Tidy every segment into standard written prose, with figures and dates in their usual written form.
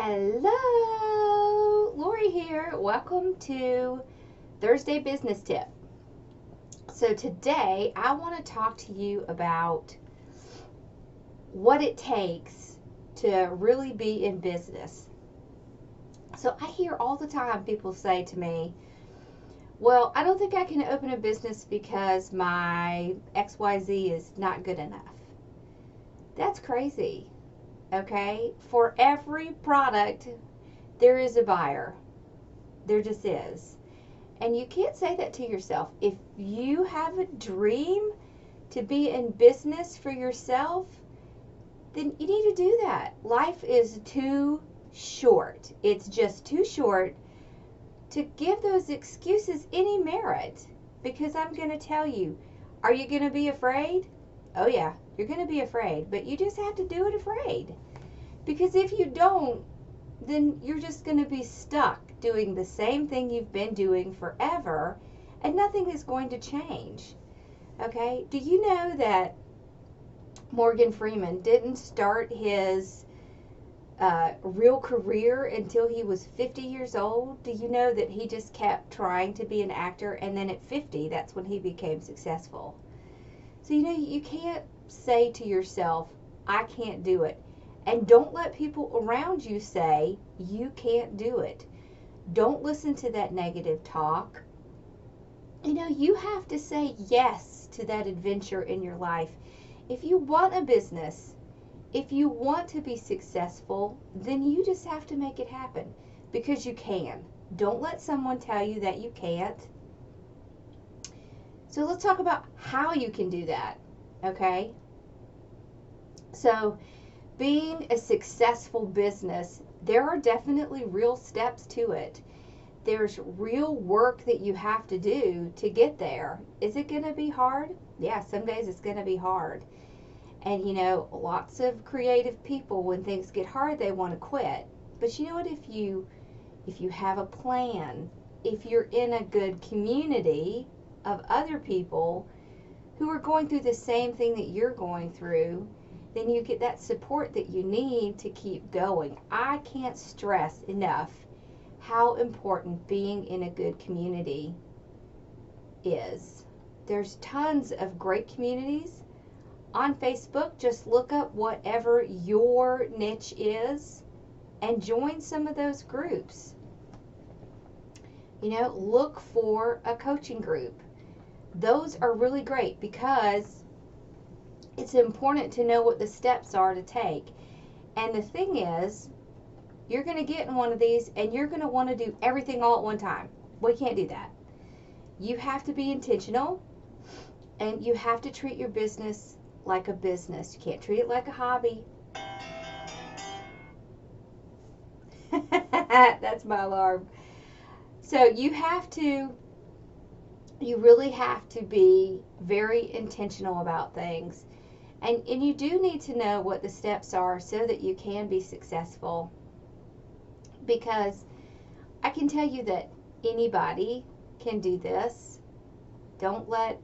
Hello, Lori here. Welcome to Thursday Business Tip. So today I want to talk to you about what it takes to really be in business. So I hear all the time people say to me, well, I don't think I can open a business because my XYZ is not good enough. That's crazy. Okay? For every product, there is a buyer. There just is. And you can't say that to yourself. If you have a dream to be in business for yourself, then you need to do that. Life is too short. It's just too short to give those excuses any merit. Because I'm going to tell you, are you going to be afraid? Oh yeah, you're going to be afraid. But you just have to do it afraid. Because if you don't, then you're just going to be stuck doing the same thing you've been doing forever, and nothing is going to change. Okay? Do you know that Morgan Freeman didn't start his real career until he was 50 years old? Do you know that he just kept trying to be an actor, and then at 50, that's when he became successful? So, you can't say to yourself, I can't do it. And don't let people around you say you can't do it. Don't listen to that negative talk. You have to say yes to that adventure in your life. If you want a business, if you want to be successful, then you just have to make it happen because you can. Don't let someone tell you that you can't. So let's talk about how you can do that, okay? So, being a successful business, there are definitely real steps to it. There's real work that you have to do to get there. Is it going to be hard? Yeah, some days it's going to be hard. And lots of creative people, when things get hard, they want to quit. But you know what? If you have a plan, if you're in a good community of other people who are going through the same thing that you're going through, then you get that support that you need to keep going. I can't stress enough how important being in a good community is. There's tons of great communities on Facebook. Just look up whatever your niche is and join some of those groups. Look for a coaching group. Those are really great because it's important to know what the steps are to take. And the thing is, you're going to get in one of these and you're going to want to do everything all at one time. We can't do that. You have to be intentional, and you have to treat your business like a business. You can't treat it like a hobby. That's my alarm. So you really have to be very intentional about things. And you do need to know what the steps are so that you can be successful. Because I can tell you that anybody can do this. Don't let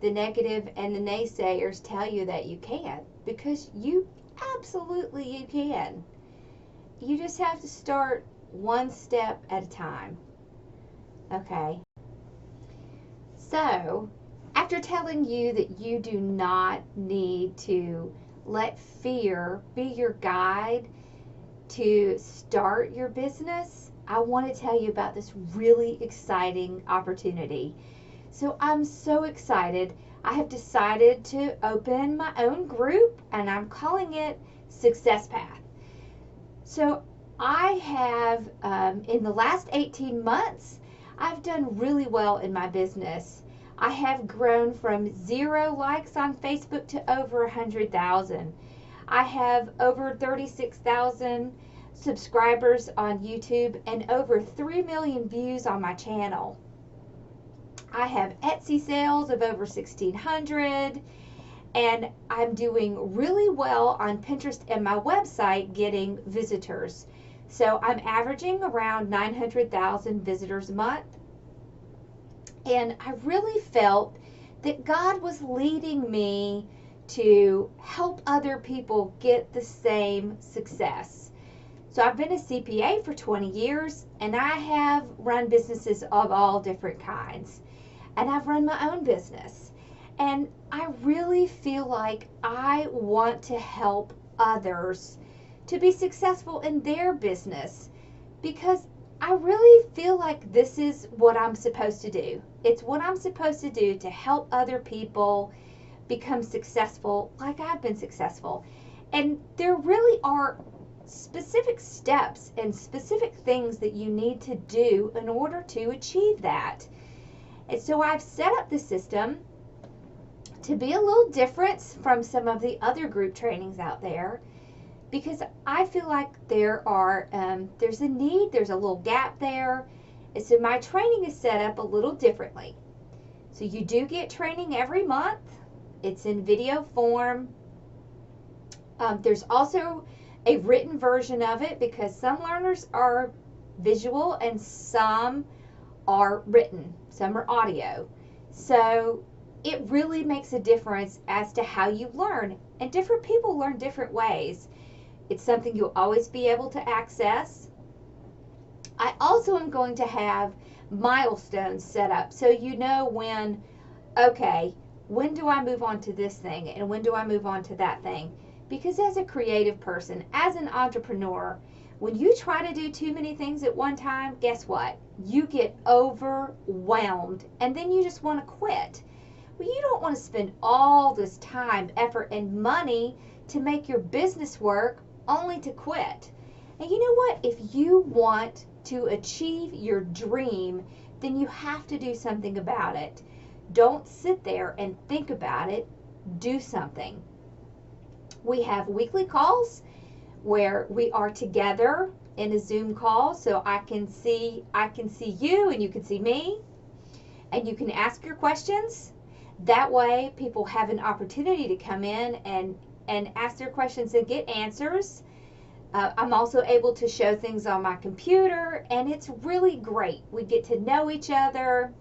the negative and the naysayers tell you that you can't. Because you can. You just have to start one step at a time. Okay? So, after telling you that you do not need to let fear be your guide to start your business, I want to tell you about this really exciting opportunity. So I'm so excited. I have decided to open my own group, and I'm calling it Success Path. So I have, in the last 18 months, I've done really well in my business. I have grown from 0 likes on Facebook to over 100,000. I have over 36,000 subscribers on YouTube and over 3 million views on my channel. I have Etsy sales of over 1,600, and I'm doing really well on Pinterest and my website getting visitors. So I'm averaging around 900,000 visitors a month. And I really felt that God was leading me to help other people get the same success. So I've been a CPA for 20 years, and I have run businesses of all different kinds. And I've run my own business. And I really feel like I want to help others to be successful in their business, because I really feel like this is what I'm supposed to do. It's what I'm supposed to do to help other people become successful like I've been successful. And there really are specific steps and specific things that you need to do in order to achieve that. And so I've set up the system to be a little different from some of the other group trainings out there, because I feel like there's a need, there's a little gap there. And so my training is set up a little differently. So you do get training every month. It's in video form. There's also a written version of it, because some learners are visual and some are written, some are audio. So it really makes a difference as to how you learn, and different people learn different ways. It's something you'll always be able to access. I also am going to have milestones set up, so you know when, okay, when do I move on to this thing, and when do I move on to that thing? Because as a creative person, as an entrepreneur, when you try to do too many things at one time, guess what? You get overwhelmed, and then you just want to quit. Well, you don't want to spend all this time, effort, and money to make your business work only to quit. And you know what? If you want to achieve your dream, then you have to do something about it. Don't sit there and think about it. Do something. We have weekly calls where we are together in a Zoom call, so I can see you and you can see me, and you can ask your questions. That way people have an opportunity to come in and ask their questions and get answers. I'm also able to show things on my computer, and it's really great. We get to know each other,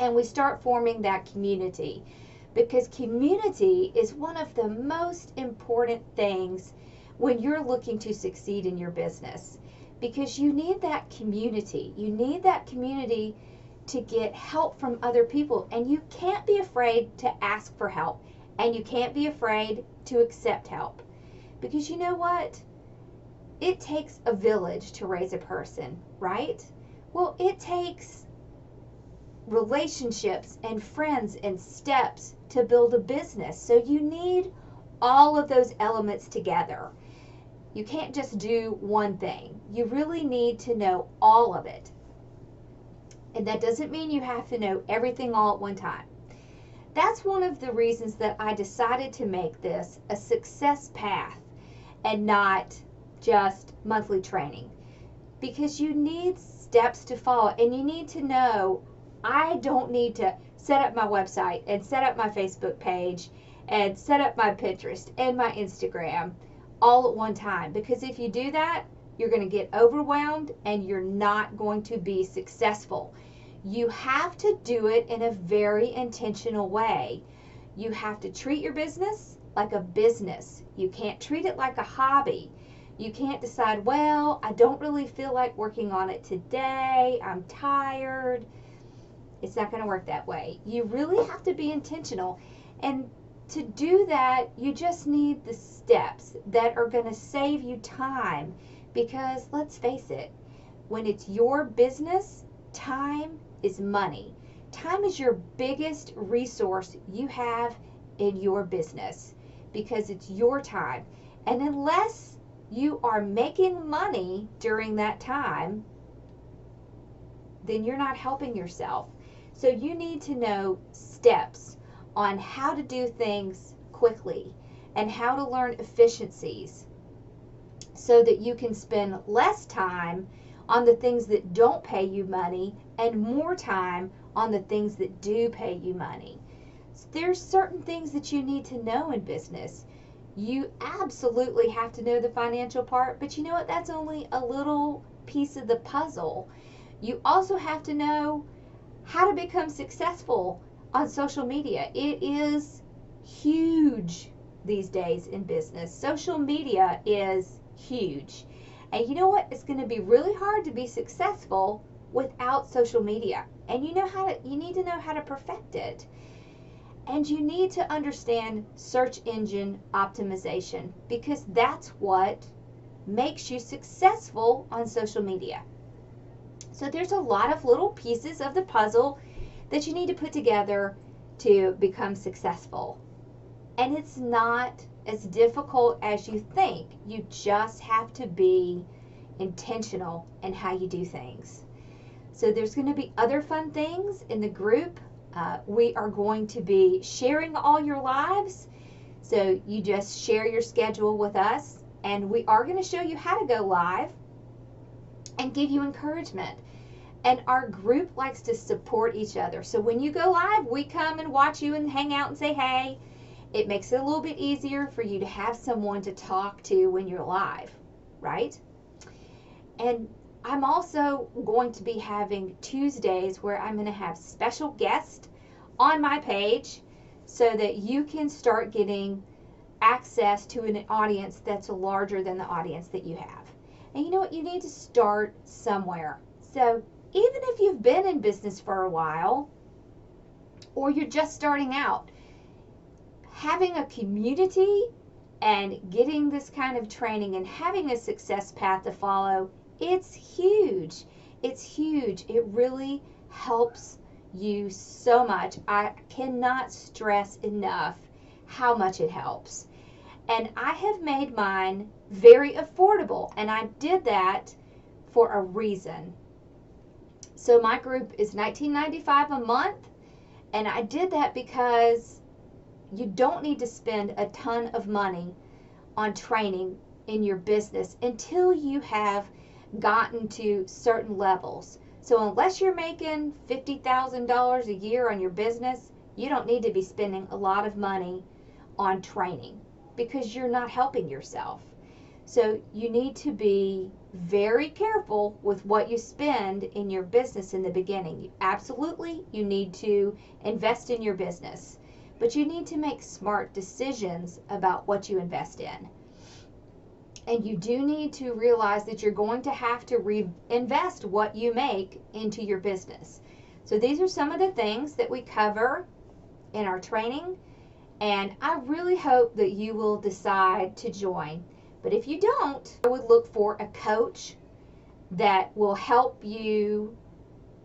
and we start forming that community, because community is one of the most important things when you're looking to succeed in your business, because you need that community. You need that community to get help from other people, and you can't be afraid to ask for help, and you can't be afraid to accept help, because you know what? It takes a village to raise a person, right? Well, it takes relationships and friends and steps to build a business. So you need all of those elements together. You can't just do one thing. You really need to know all of it. And that doesn't mean you have to know everything all at one time. That's one of the reasons that I decided to make this a success path and not just monthly training, because you need steps to follow, and you need to know, I don't need to set up my website and set up my Facebook page and set up my Pinterest and my Instagram all at one time, because if you do that, you're going to get overwhelmed and you're not going to be successful. You have to do it in a very intentional way. You have to treat your business like a business. You can't treat it like a hobby. You can't decide, well, I don't really feel like working on it today. I'm tired. It's not going to work that way. You really have to be intentional. And to do that, you just need the steps that are going to save you time. Because let's face it, when it's your business, time is money. Time is your biggest resource you have in your business, because it's your time. And unless you are making money during that time, then you're not helping yourself. So you need to know steps on how to do things quickly and how to learn efficiencies, so that you can spend less time on the things that don't pay you money and more time on the things that do pay you money. So there's certain things that you need to know in business. You absolutely have to know the financial part, but you know what? That's only a little piece of the puzzle. You also have to know how to become successful on social media. It is huge these days in business. Social media is huge. And you know what? It's going to be really hard to be successful without social media. And you need to know how to perfect it. And you need to understand search engine optimization, because that's what makes you successful on social media. So there's a lot of little pieces of the puzzle that you need to put together to become successful. And it's not as difficult as you think. You just have to be intentional in how you do things. So there's going to be other fun things in the group. We are going to be sharing all your lives. So you just share your schedule with us, and we are going to show you how to go live and give you encouragement. And our group likes to support each other. So when you go live, we come and watch you and hang out and say hey. It makes it a little bit easier for you to have someone to talk to when you're live, right? And I'm also going to be having Tuesdays where I'm going to have special guests on my page so that you can start getting access to an audience that's larger than the audience that you have. And you know what? You need to start somewhere. So even if you've been in business for a while or you're just starting out, having a community and getting this kind of training and having a success path to follow, it's huge. It's huge. It really helps you so much. I cannot stress enough how much it helps. And I have made mine very affordable, and I did that for a reason. So my group is $19.95 a month, and I did that because you don't need to spend a ton of money on training in your business until you have gotten to certain levels. So unless you're making $50,000 a year on your business, you don't need to be spending a lot of money on training because you're not helping yourself. So you need to be very careful with what you spend in your business in the beginning. Absolutely, you need to invest in your business, but you need to make smart decisions about what you invest in. And you do need to realize that you're going to have to reinvest what you make into your business. So these are some of the things that we cover in our training, and I really hope that you will decide to join. But if you don't, I would look for a coach that will help you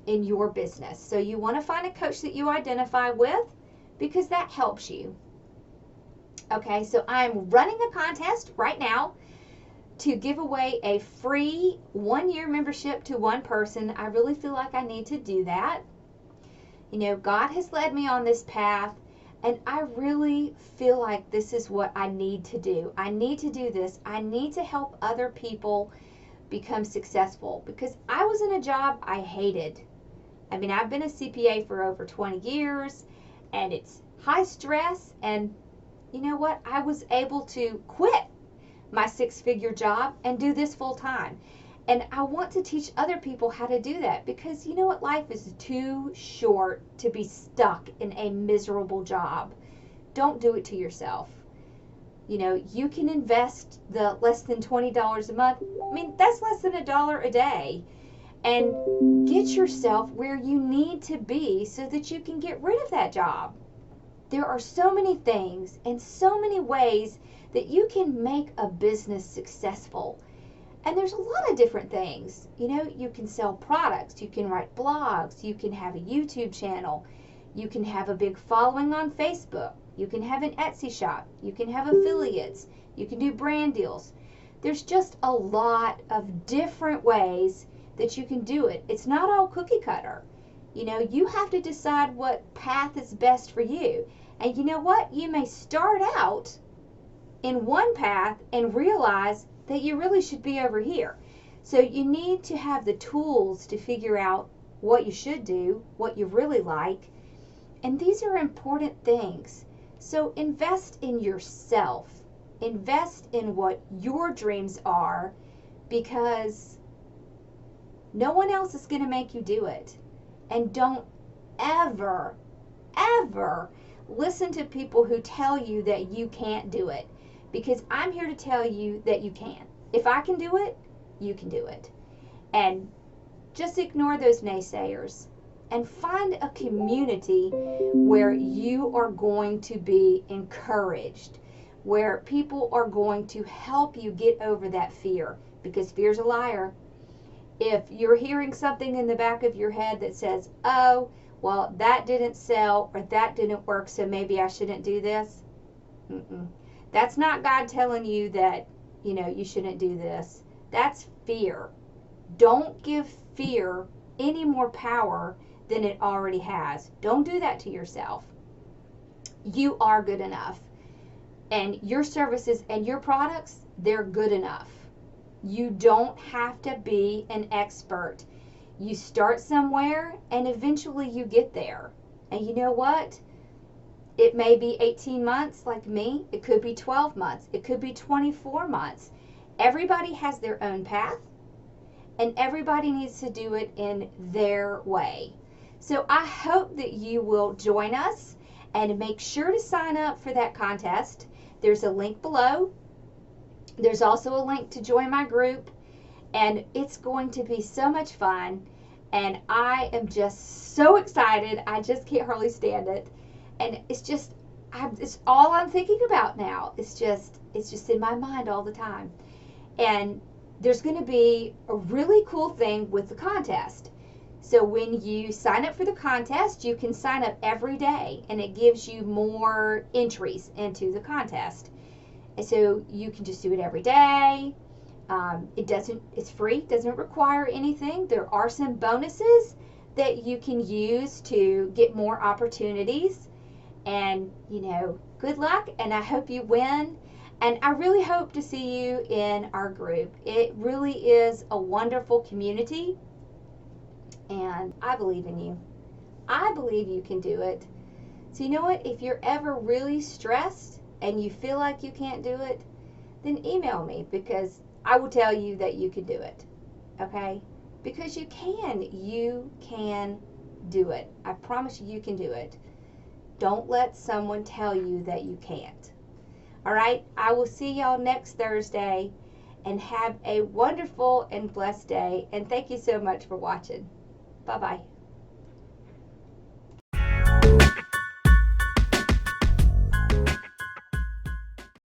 in your business. So you want to find a coach that you identify with, because that helps you. Okay, so I'm running a contest right now to give away a free 1-year membership to one person. I really feel like I need to do that. You know, God has led me on this path, and I really feel like this is what I need to do. I need to do this. I need to help other people become successful, because I was in a job I hated. I mean, I've been a CPA for over 20 years, and it's high stress, and you know what? I was able to quit my 6-figure job and do this full time. And I want to teach other people how to do that, because you know what? Life is too short to be stuck in a miserable job. Don't do it to yourself. You know, you can invest the less than $20 a month. I mean, that's less than $1 a day. And get yourself where you need to be so that you can get rid of that job. There are so many things and so many ways that you can make a business successful. And there's a lot of different things. You know, you can sell products, you can write blogs, you can have a YouTube channel, you can have a big following on Facebook, you can have an Etsy shop, you can have affiliates, you can do brand deals. There's just a lot of different ways that you can do it. It's not all cookie cutter. You know, you have to decide what path is best for you. And you know what? You may start out in one path and realize that you really should be over here. So you need to have the tools to figure out what you should do, what you really like. And these are important things. So invest in yourself. Invest in what your dreams are, because no one else is going to make you do it. And don't ever, ever listen to people who tell you that you can't do it, because I'm here to tell you that you can. If I can do it, you can do it. And just ignore those naysayers and find a community where you are going to be encouraged, where people are going to help you get over that fear, because fear's a liar. If you're hearing something in the back of your head that says, oh, well, that didn't sell or that didn't work, so maybe I shouldn't do this. That's not God telling you that, you shouldn't do this. That's fear. Don't give fear any more power than it already has. Don't do that to yourself. You are good enough. And your services and your products, they're good enough. You don't have to be an expert. You start somewhere and eventually you get there. And you know what? It may be 18 months like me. It could be 12 months. It could be 24 months. Everybody has their own path, and everybody needs to do it in their way. So I hope that you will join us, and make sure to sign up for that contest. There's a link below. There's also a link to join my group, and it's going to be so much fun, and I am just so excited. I just can't hardly stand it. And it's all I'm thinking about now. It's just in my mind all the time. And there's going to be a really cool thing with the contest. So when you sign up for the contest, you can sign up every day, and it gives you more entries into the contest. And so you can just do it every day. It's free, doesn't require anything. There are some bonuses that you can use to get more opportunities. And, good luck, and I hope you win. And I really hope to see you in our group. It really is a wonderful community, and I believe in you. I believe you can do it. So you know what? If you're ever really stressed and you feel like you can't do it, then email me, because I will tell you that you can do it. Okay? Because you can. You can do it. I promise you can do it. Don't let someone tell you that you can't. All right? I will see y'all next Thursday, and have a wonderful and blessed day. And thank you so much for watching. Bye-bye.